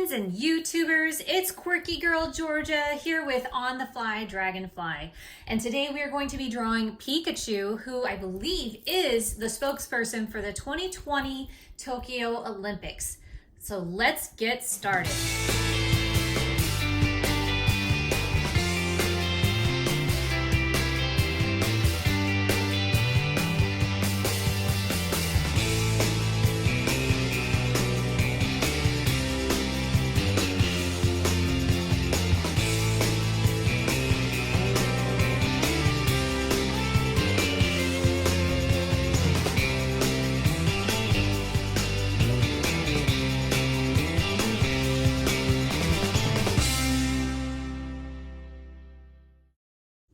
friends and YouTubers, it's Quirky Girl Georgia here with On the Fly Dragonfly. And today we are going to be drawing Pikachu, who I believe is the spokesperson for the 2020 Tokyo Olympics. So let's get started.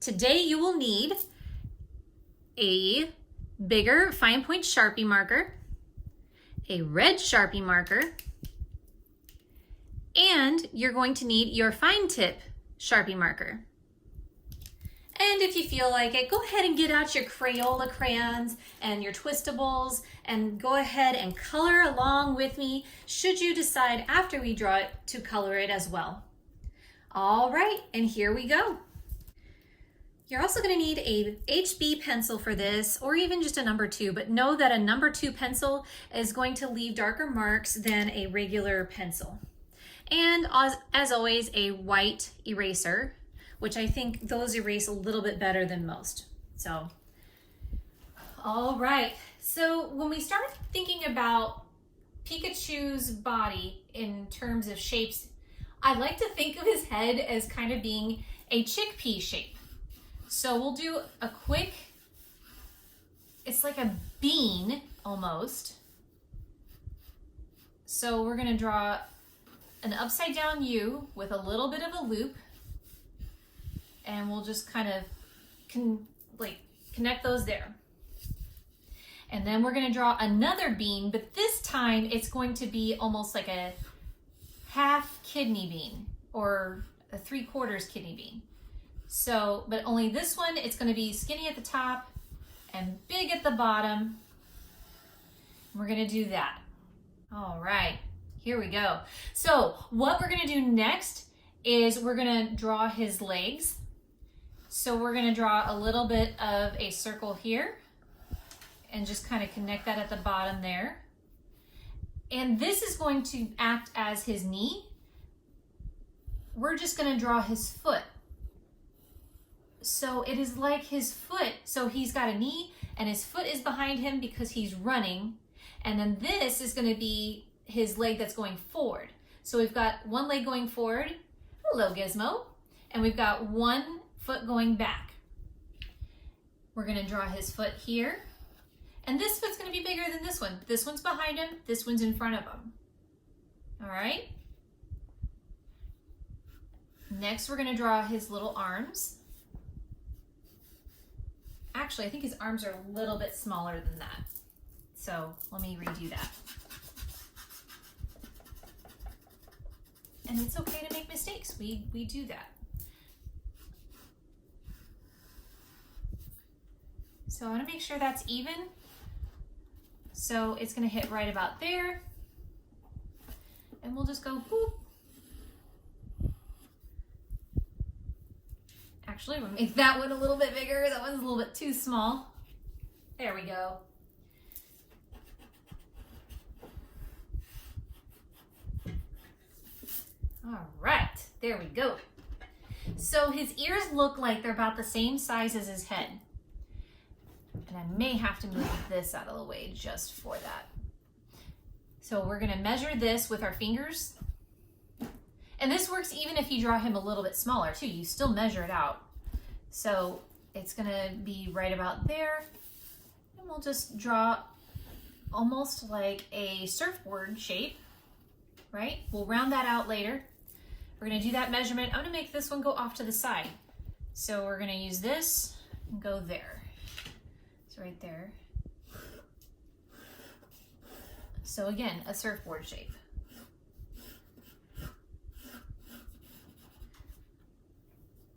Today you will need a bigger fine point Sharpie marker, a red Sharpie marker, and you're going to need your fine tip Sharpie marker. And if you feel like it, go ahead and get out your Crayola crayons and your twistables and go ahead and color along with me should you decide after we draw it to color it as well. All right, and here we go. You're also going to need a HB pencil for this, or even just a number 2, but know that a number 2 pencil is going to leave darker marks than a regular pencil. And as always, a white eraser, which I think those erase a little bit better than most. So, all right. So when we start thinking about Pikachu's body in terms of shapes, I like to think of his head as kind of being a chickpea shape. So we'll do a quick, it's like a bean almost. So we're gonna draw an upside down U with a little bit of a loop, and we'll just kind of connect those there. And then we're gonna draw another bean, but this time it's going to be almost like a half kidney bean or a 3/4 kidney bean. So, but only this one, it's going to be skinny at the top and big at the bottom. We're going to do that. All right, here we go. So what we're going to do next is we're going to draw his legs. So we're going to draw a little bit of a circle here and just kind of connect that at the bottom there. And this is going to act as his knee. We're just going to draw his foot. So it is like his foot, so he's got a knee and his foot is behind him because he's running. And then this is gonna be his leg that's going forward. So we've got one leg going forward, hello Gizmo, and we've got one foot going back. We're gonna draw his foot here. And this foot's gonna be bigger than this one. This one's behind him, this one's in front of him. All right? Next, we're gonna draw his little arms. Actually, I think his arms are a little bit smaller than that. So let me redo that. And it's okay to make mistakes. We do that. So I want to make sure that's even. So it's going to hit right about there. And we'll just go boop. Actually, we'll make that one a little bit bigger. That one's a little bit too small. There we go. All right, there we go. So his ears look like they're about the same size as his head. And I may have to move this out of the way just for that. So we're gonna measure this with our fingers. And this works even if you draw him a little bit smaller too. You still measure it out. So it's gonna be right about there. And we'll just draw almost like a surfboard shape, right? We'll round that out later. We're gonna do that measurement. I'm gonna make this one go off to the side. So we're gonna use this and go there. So right there. So again, a surfboard shape.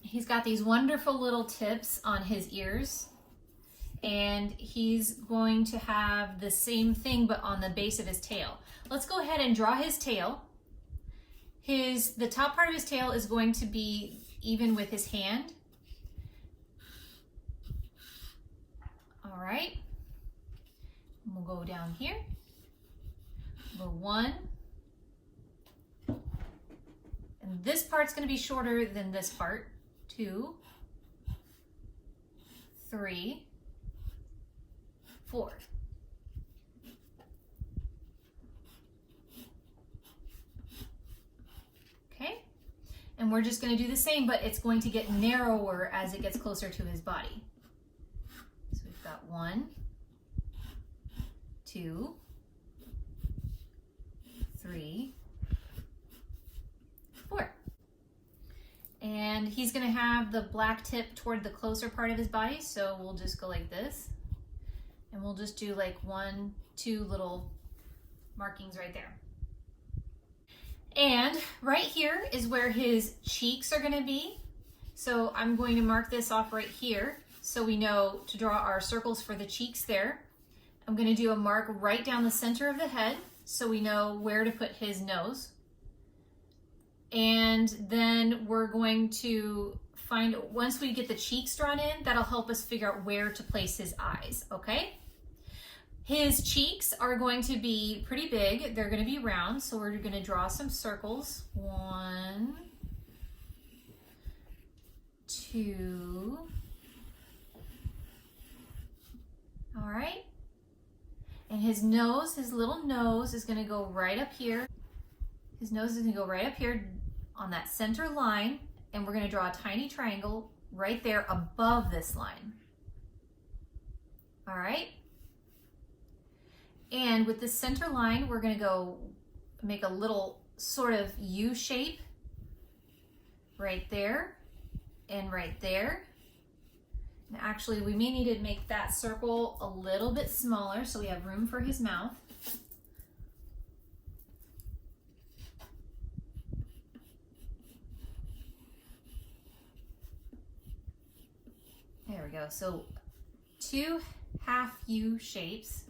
He's got these wonderful little tips on his ears, and he's going to have the same thing but on the base of his tail. Let's go ahead and draw his tail, The top part of his tail is going to be even with his hand. All right. We'll go down here. We'll go 1. And this part's going to be shorter than this part. 2, 3, 4. Okay, and we're just going to do the same, but it's going to get narrower as it gets closer to his body. So we've got 1, 2, 3, 4. And he's going to have the black tip toward the closer part of his body, so we'll just go like this. And we'll just do like 1, 2 little markings right there. And right here is where his cheeks are going to be. So I'm going to mark this off right here so we know to draw our circles for the cheeks there. I'm going to do a mark right down the center of the head so we know where to put his nose. And then we're going to find, once we get the cheeks drawn in, that'll help us figure out where to place his eyes, okay? His cheeks are going to be pretty big. They're going to be round, so we're going to draw some circles. 1, 2. All right. And his nose, his little nose is going to go right up here. His nose is going to go right up here on that center line, and we're going to draw a tiny triangle right there above this line. All right. And with this center line, we're going to go make a little sort of U shape right there and right there. And actually, we may need to make that circle a little bit smaller so we have room for his mouth. There we go. So 2 half U shapes.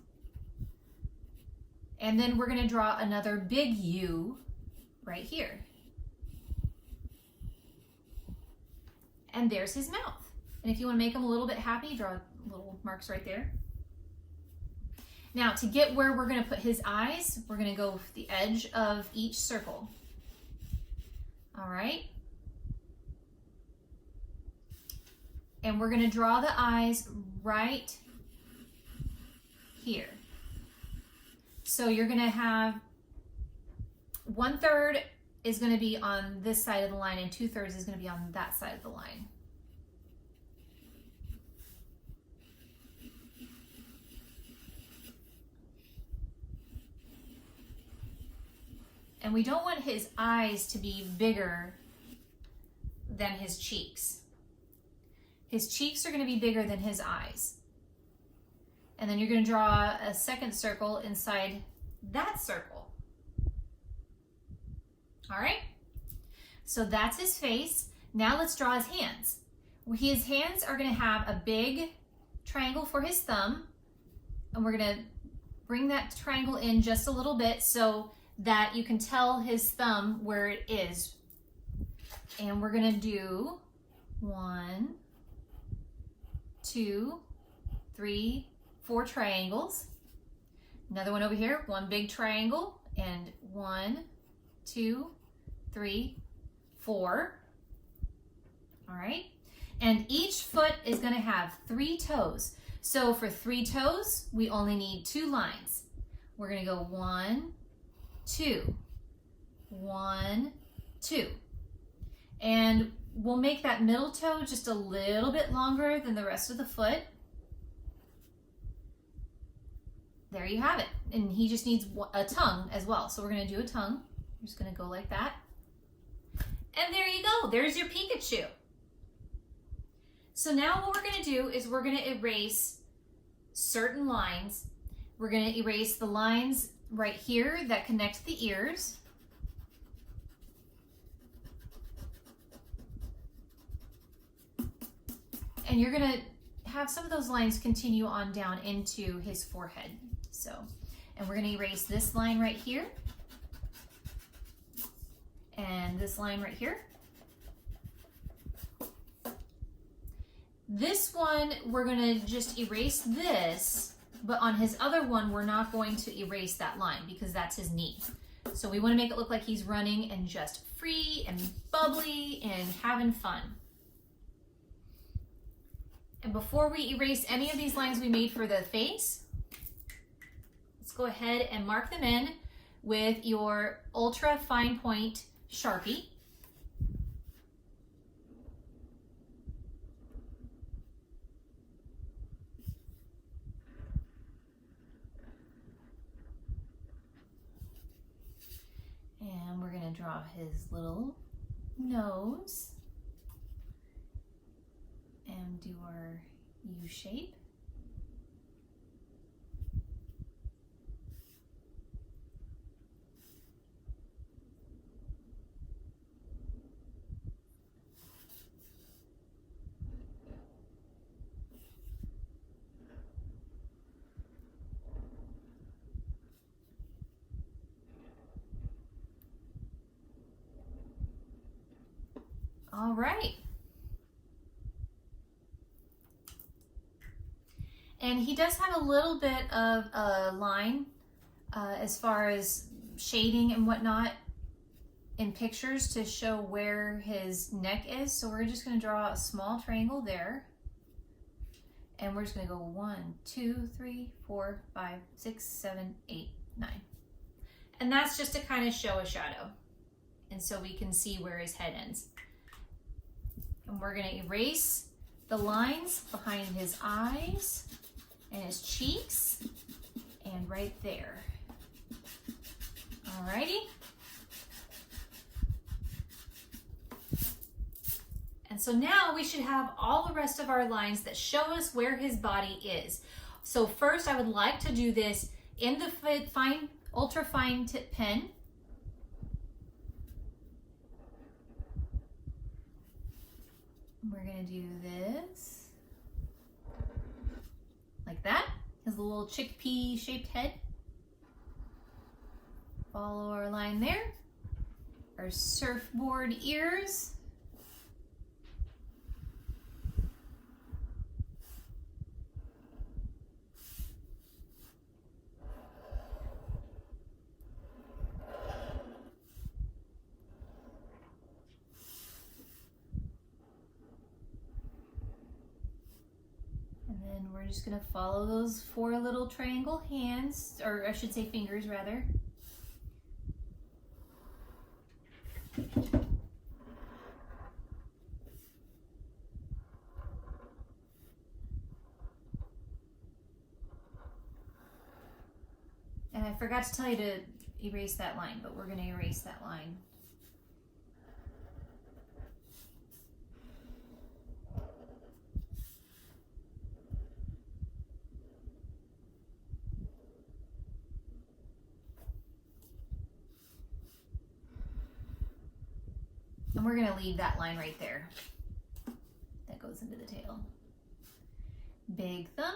And then we're going to draw another big U right here. And there's his mouth. And if you want to make him a little bit happy, draw little marks right there. Now, to get where we're going to put his eyes, we're going to go with the edge of each circle. All right. And we're going to draw the eyes right here. So you're going to have 1/3 is going to be on this side of the line and 2/3 is going to be on that side of the line. And we don't want his eyes to be bigger than his cheeks. His cheeks are going to be bigger than his eyes. And then you're going to draw a second circle inside that circle. All right? So that's his face. Now let's draw his hands. His hands are going to have a big triangle for his thumb. And we're going to bring that triangle in just a little bit so that you can tell his thumb where it is. And we're going to do 1, 2, 3, 4 triangles. Another one over here, 1 big triangle, and 1, 2, 3, 4. All right. And each foot is going to have 3 toes. So for 3 toes, we only need 2 lines. We're going to go 1, 2, 1, 2. And we'll make that middle toe just a little bit longer than the rest of the foot. There you have it. And he just needs a tongue as well. So we're going to do a tongue. I'm just going to go like that. And there you go. There's your Pikachu. So now what we're going to do is we're going to erase certain lines. We're going to erase the lines right here that connect the ears. And you're going to have some of those lines continue on down into his forehead. And we're going to erase this line right here. And and this line right here. This one, we're gonna just erase this, but on his other one, we're not going to erase that line because that's his knee. So we wanna make it look like he's running and just free and bubbly and having fun. And before we erase any of these lines we made for the face, let's go ahead and mark them in with your ultra fine point Sharpie. And we're gonna draw his little nose and do our U shape. All right. And he does have a little bit of a line as far as shading and whatnot in pictures to show where his neck is. So we're just going to draw a small triangle there. And we're just going to go 1, 2, 3, 4, 5, 6, 7, 8, 9. And that's just to kind of show a shadow. And so we can see where his head ends. And we're going to erase the lines behind his eyes and his cheeks and right there. Alrighty. And so now we should have all the rest of our lines that show us where his body is. So first I would like to do this in the fine, ultra fine tip pen. We're gonna do this like that, his little chickpea shaped head. Follow our line there. Our surfboard ears. And we're just gonna follow those 4 little triangle hands, or I should say fingers rather. And I forgot to tell you to erase that line, but we're gonna erase that line. And we're gonna leave that line right there. That goes into the tail. Big thumb.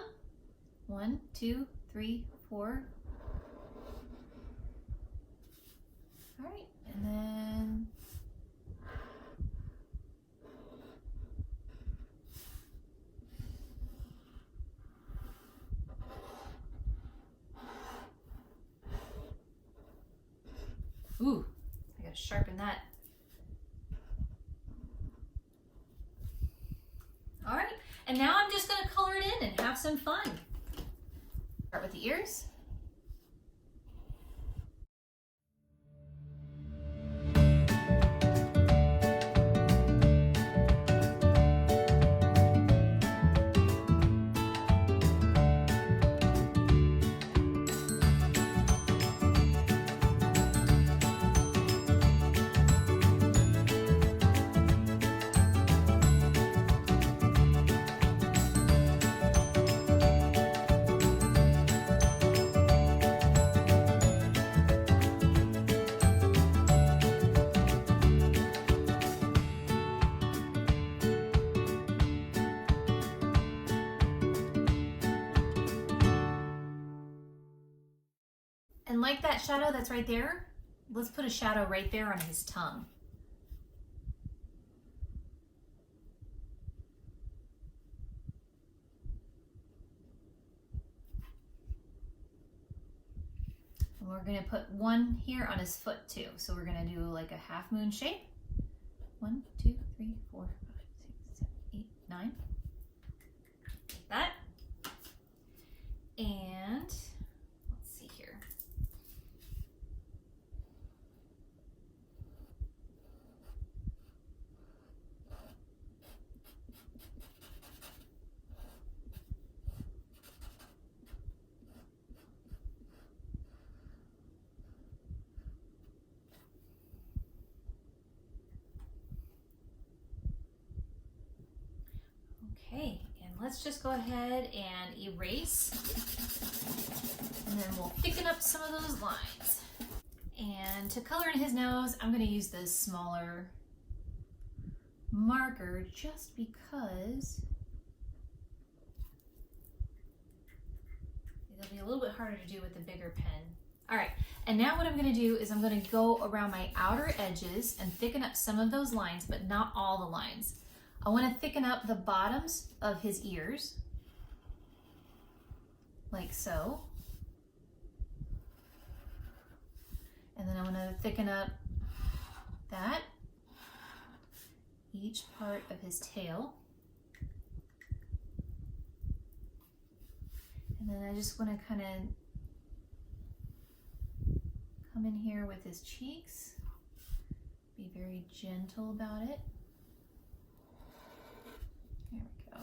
1, 2, 3, 4. All right, and then ooh, I gotta sharpen that. All right, and now I'm just gonna color it in and have some fun. Start with the ears. And like that shadow that's right there, let's put a shadow right there on his tongue. And we're gonna put one here on his foot too. So we're gonna do like a half moon shape. 1, 2, 3, 4, 5, 6, 7, 8, 9. Like that. And let's see here. Okay, and let's just go ahead and erase, and then we'll thicken up some of those lines. And to color in his nose, I'm going to use this smaller marker just because it'll be a little bit harder to do with the bigger pen. All right, and now what I'm going to do is I'm going to go around my outer edges and thicken up some of those lines, but not all the lines. I want to thicken up the bottoms of his ears, like so. And then I want to thicken up that, each part of his tail. And then I just want to kind of come in here with his cheeks, be very gentle about it. There we go.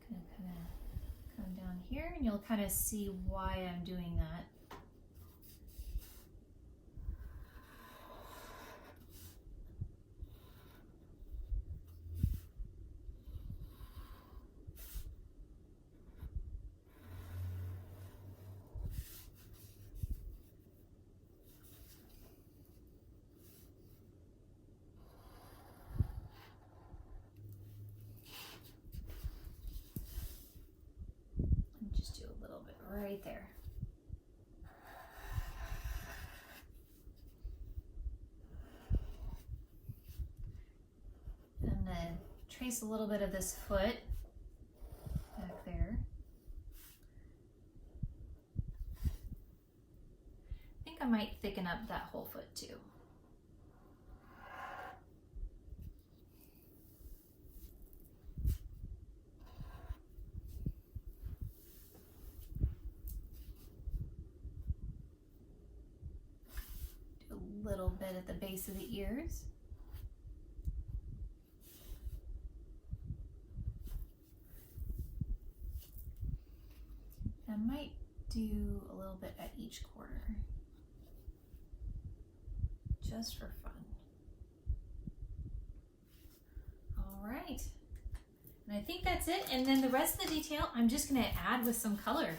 Gonna kind of come down here, and you'll kind of see why I'm doing that. Just do a little bit right there. And I'm going to trace a little bit of this foot back there. I think I might thicken up that whole foot too. Little bit at the base of the ears. I might do a little bit at each corner, just for fun. All right, and I think that's it. And then the rest of the detail, I'm just gonna add with some color.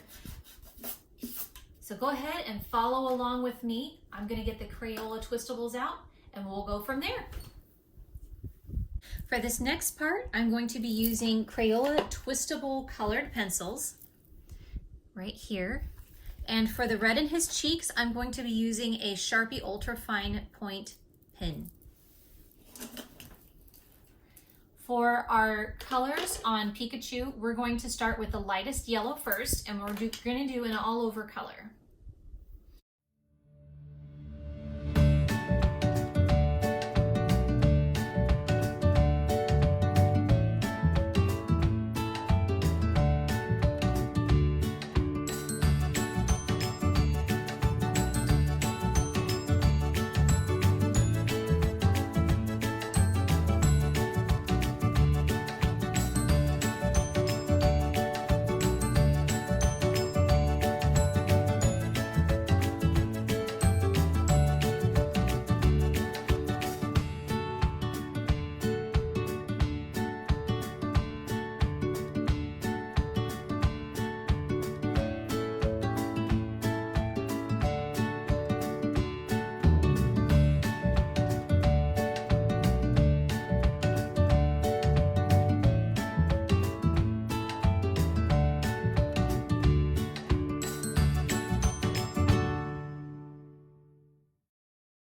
So go ahead and follow along with me. I'm gonna get the Crayola twistables out and we'll go from there. For this next part, I'm going to be using Crayola twistable colored pencils right here. And for the red in his cheeks, I'm going to be using a Sharpie Ultra Fine Point pen. For our colors on Pikachu, we're going to start with the lightest yellow first, and we're gonna do an all over color.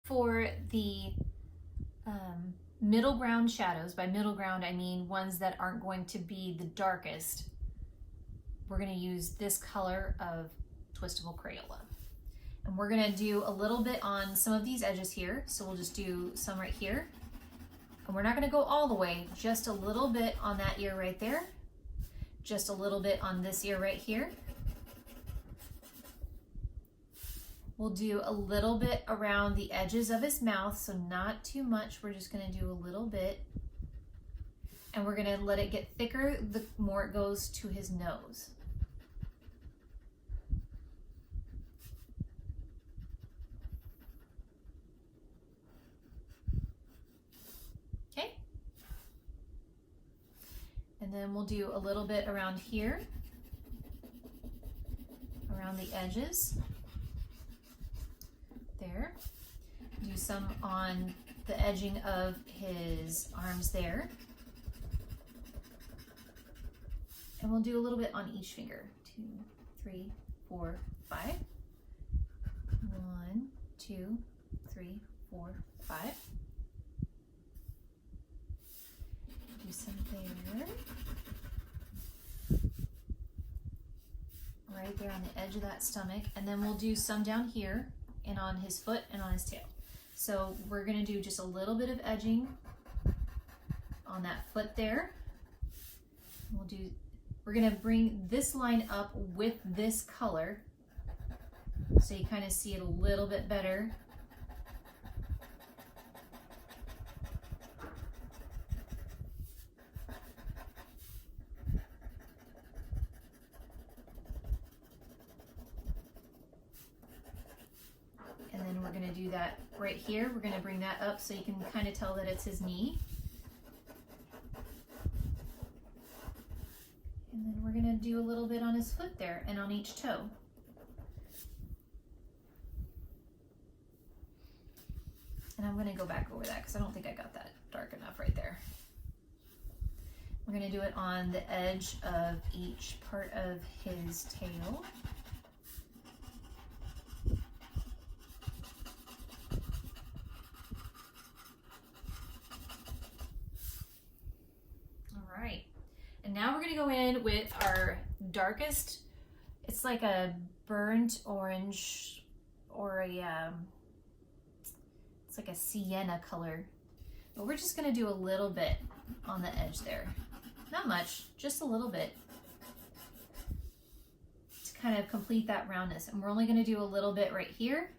For the middle ground shadows, by middle ground I mean ones that aren't going to be the darkest, we're gonna use this color of twistable Crayola. And we're gonna do a little bit on some of these edges here. So we'll just do some right here. And we're not gonna go all the way, just a little bit on that ear right there. Just a little bit on this ear right here. We'll do a little bit around the edges of his mouth, so not too much. We're just gonna do a little bit. And we're gonna let it get thicker the more it goes to his nose. Okay. And then we'll do a little bit around here, around the edges. There. Do some on the edging of his arms there. And we'll do a little bit on each finger. 2, 3, 4, 5. 1, 2, 3, 4, 5. Do some there. Right there on the edge of that stomach. And then we'll do some down here and on his foot and on his tail. So we're gonna do just a little bit of edging on that foot there. We're gonna bring this line up with this color so you kind of see it a little bit better. And then we're gonna do that right here. We're gonna bring that up so you can kind of tell that it's his knee. And then we're gonna do a little bit on his foot there and on each toe. And I'm gonna go back over that because I don't think I got that dark enough right there. We're gonna do it on the edge of each part of his tail. And now we're gonna go in with our darkest, it's like a burnt orange or it's like a sienna color. But we're just gonna do a little bit on the edge there. Not much, just a little bit to kind of complete that roundness. And we're only gonna do a little bit right here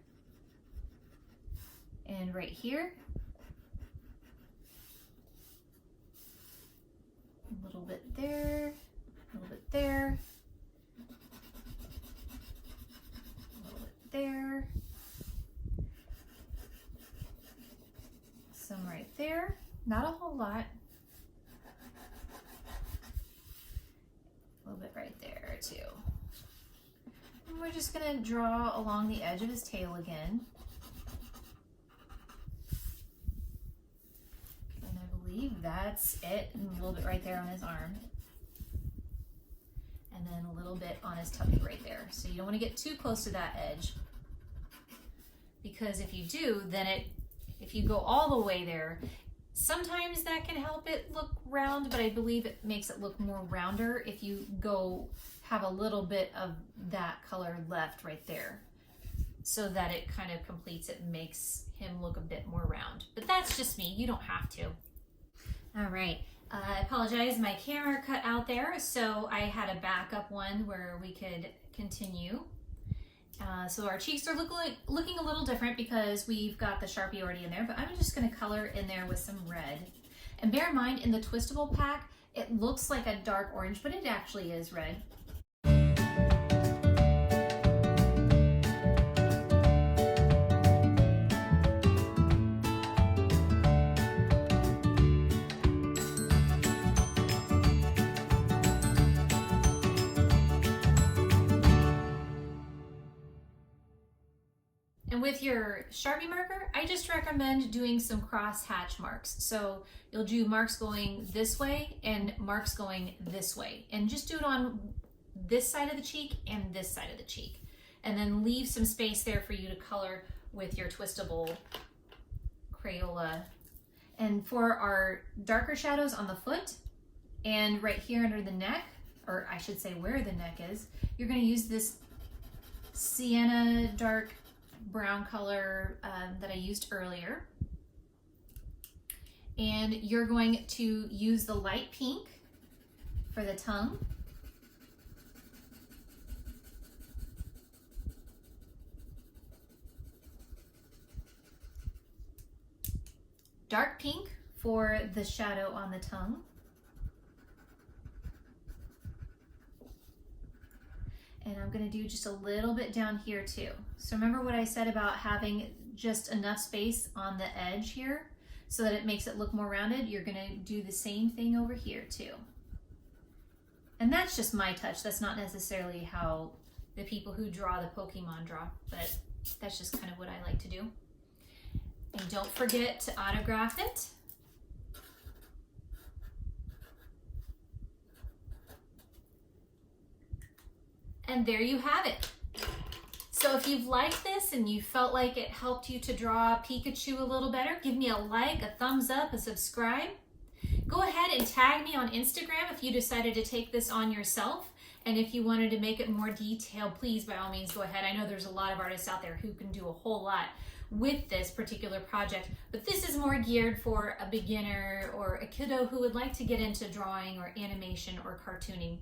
and right here. A little bit there, a little bit there, a little bit there, some right there, not a whole lot, a little bit right there too. And we're just going to draw along the edge of his tail again. That's it, and a little bit right there on his arm. And then a little bit on his tummy right there. So you don't want to get too close to that edge, because if you do, then if you go all the way there, sometimes that can help it look round, but I believe it makes it look more rounder if you have a little bit of that color left right there, so that it kind of completes it and makes him look a bit more round. But that's just me, you don't have to. All right, I apologize, my camera cut out there, so I had a backup one where we could continue. So our cheeks are looking a little different because we've got the Sharpie already in there, but I'm just gonna color in there with some red. And bear in mind, in the twistable pack, it looks like a dark orange, but it actually is red. And with your Sharpie marker, I just recommend doing some cross hatch marks. So you'll do marks going this way and marks going this way. And just do it on this side of the cheek and this side of the cheek. And then leave some space there for you to color with your twistable Crayola. And for our darker shadows on the foot and right here under the neck, or I should say where the neck is, you're going to use this sienna dark brown color that I used earlier. And you're going to use the light pink for the tongue. Dark pink for the shadow on the tongue. And I'm going to do just a little bit down here too. So remember what I said about having just enough space on the edge here so that it makes it look more rounded? You're going to do the same thing over here too. And that's just my touch. That's not necessarily how the people who draw the Pokemon draw, but that's just kind of what I like to do. And don't forget to autograph it. And there you have it. So if you've liked this and you felt like it helped you to draw Pikachu a little better, give me a like, a thumbs up, a subscribe. Go ahead and tag me on Instagram if you decided to take this on yourself. And if you wanted to make it more detailed, please, by all means, go ahead. I know there's a lot of artists out there who can do a whole lot with this particular project, but this is more geared for a beginner or a kiddo who would like to get into drawing or animation or cartooning.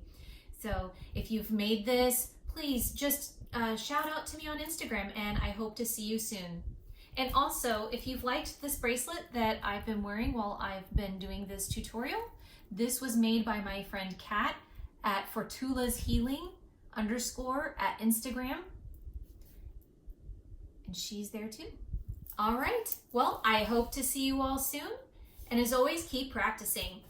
So if you've made this, please just shout out to me on Instagram, and I hope to see you soon. And also, if you've liked this bracelet that I've been wearing while I've been doing this tutorial, this was made by my friend Kat at fortula's_healing_ at Instagram. And she's there too. All right, well, I hope to see you all soon. And as always, keep practicing.